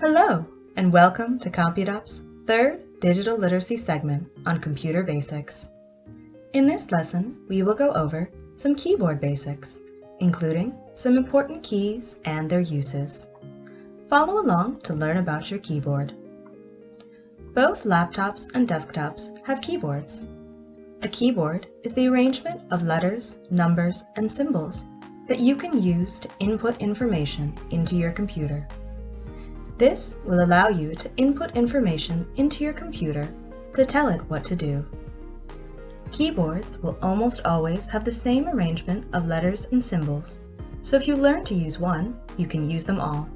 Hello, and welcome to CompuTop's third digital literacy segment on computer basics. In this lesson, we will go over some keyboard basics, including some important keys and their uses. Follow along to learn about your keyboard. Both laptops and desktops have keyboards. A keyboard is the arrangement of letters, numbers, and symbols that you can use to input information into your computer. This will allow you to input information into your computer to tell it what to do. Keyboards will almost always have the same arrangement of letters and symbols, so if you learn to use one, you can use them all.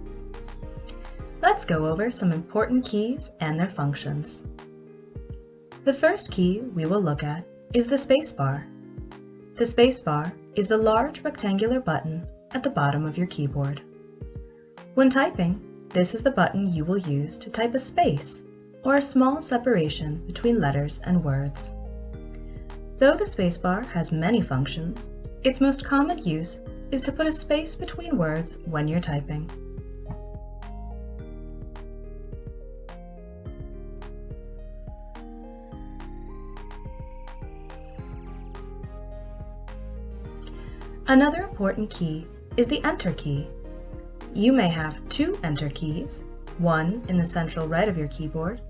Let's go over some important keys and their functions. The first key we will look at is the spacebar. The spacebar is the large rectangular button at the bottom of your keyboard. When typing, this is the button you will use to type a space or a small separation between letters and words. Though the spacebar has many functions, its most common use is to put a space between words when you're typing. Another important key is the Enter key. You may have two Enter keys, one in the central right of your keyboard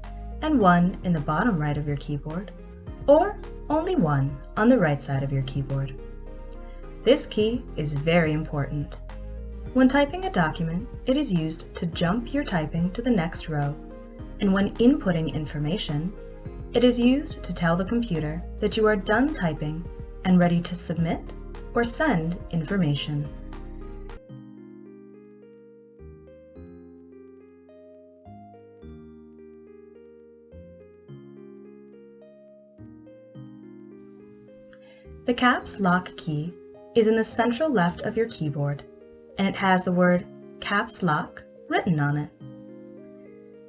and one in the bottom right of your keyboard, or only one on the right side of your keyboard. This key is very important. When typing a document, it is used to jump your typing to the next row, and when inputting information, it is used to tell the computer that you are done typing and ready to submit or send information. The caps lock key is in the central left of your keyboard, and it has the word caps lock written on it.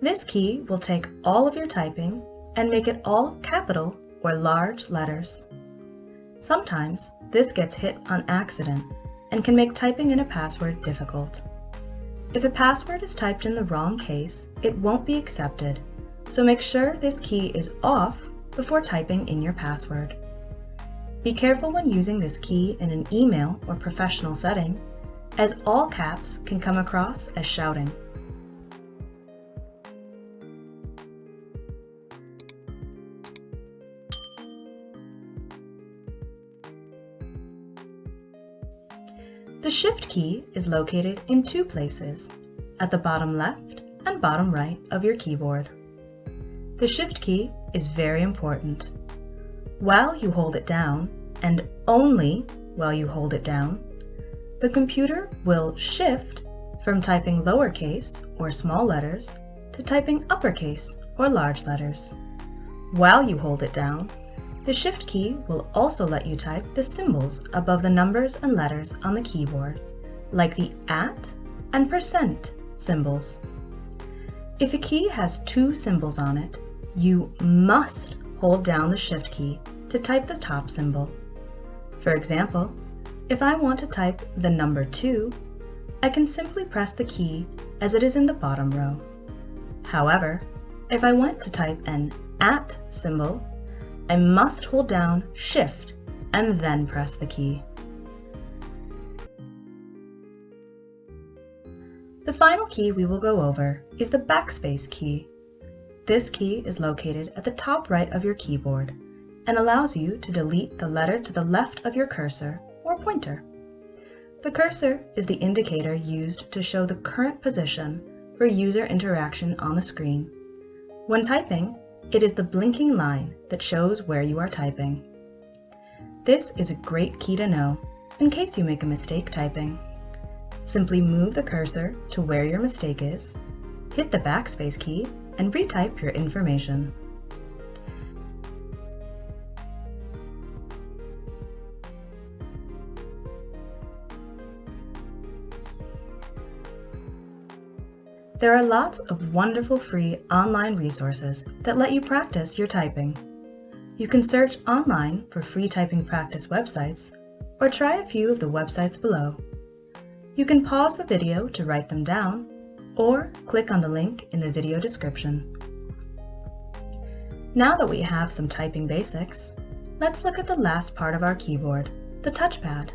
This key will take all of your typing and make it all capital or large letters. Sometimes this gets hit on accident and can make typing in a password difficult. If a password is typed in the wrong case, it won't be accepted, so make sure this key is off before typing in your password. Be careful when using this key in an email or professional setting, as all caps can come across as shouting. The Shift key is located in two places, at the bottom left and bottom right of your keyboard. The Shift key is very important. While you hold it down, and only while you hold it down, the computer will shift from typing lowercase or small letters to typing uppercase or large letters. While you hold it down, the Shift key will also let you type the symbols above the numbers and letters on the keyboard, like the @ and % symbols. If a key has two symbols on it, you must hold down the Shift key to type the top symbol. For example, if I want to type the number 2, I can simply press the key as it is in the bottom row. However, if I want to type an @ symbol, I must hold down Shift and then press the key. The final key we will go over is the Backspace key. This key is located at the top right of your keyboard and allows you to delete the letter to the left of your cursor or pointer. The cursor is the indicator used to show the current position for user interaction on the screen. When typing, it is the blinking line that shows where you are typing. This is a great key to know in case you make a mistake typing. Simply move the cursor to where your mistake is, hit the Backspace key, and retype your information. There are lots of wonderful free online resources that let you practice your typing. You can search online for free typing practice websites or try a few of the websites below. You can pause the video to write them down, or click on the link in the video description. Now that we have some typing basics, let's look at the last part of our keyboard, the touchpad.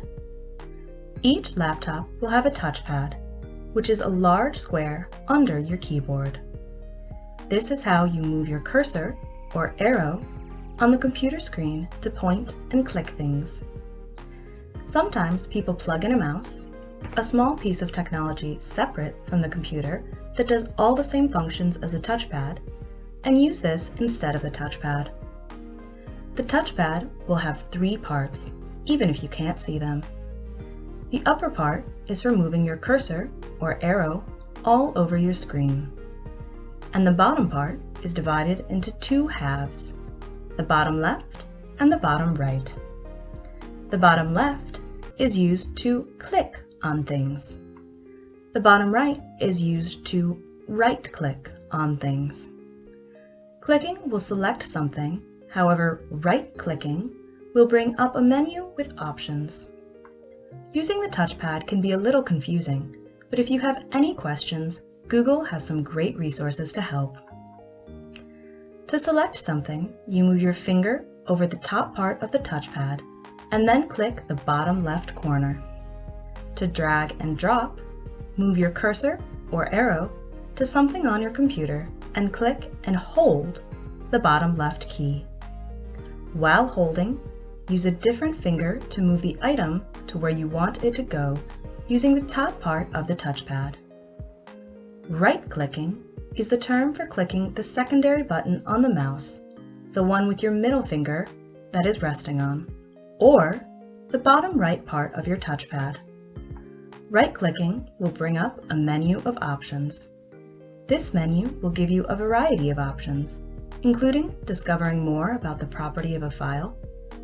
Each laptop will have a touchpad, which is a large square under your keyboard. This is how you move your cursor, or arrow, on the computer screen to point and click things. Sometimes people plug in a mouse, a small piece of technology separate from the computer that does all the same functions as a touchpad, and use this instead of the touchpad. The touchpad will have 3 parts, even if you can't see them. The upper part is for moving your cursor, or arrow, all over your screen. And the bottom part is divided into 2 halves, the bottom left and the bottom right. The bottom left is used to click on things. The bottom right is used to right-click on things. Clicking will select something, however, right-clicking will bring up a menu with options. Using the touchpad can be a little confusing, but if you have any questions, Google has some great resources to help. To select something, you move your finger over the top part of the touchpad and then click the bottom left corner. To drag and drop, move your cursor or arrow to something on your computer and click and hold the bottom left key. While holding, use a different finger to move the item to where you want it to go using the top part of the touchpad. Right-clicking is the term for clicking the secondary button on the mouse, the one with your middle finger that is resting on, or the bottom right part of your touchpad. Right-clicking will bring up a menu of options. This menu will give you a variety of options, including discovering more about the property of a file,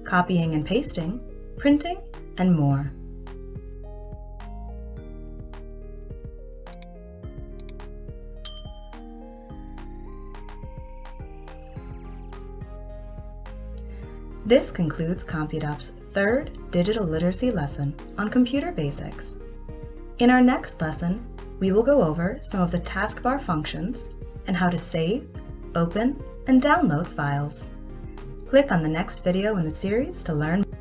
copying and pasting, printing, and more. This concludes CompuDup's 3rd digital literacy lesson on computer basics. In our next lesson, we will go over some of the taskbar functions and how to save, open, and download files. Click on the next video in the series to learn more.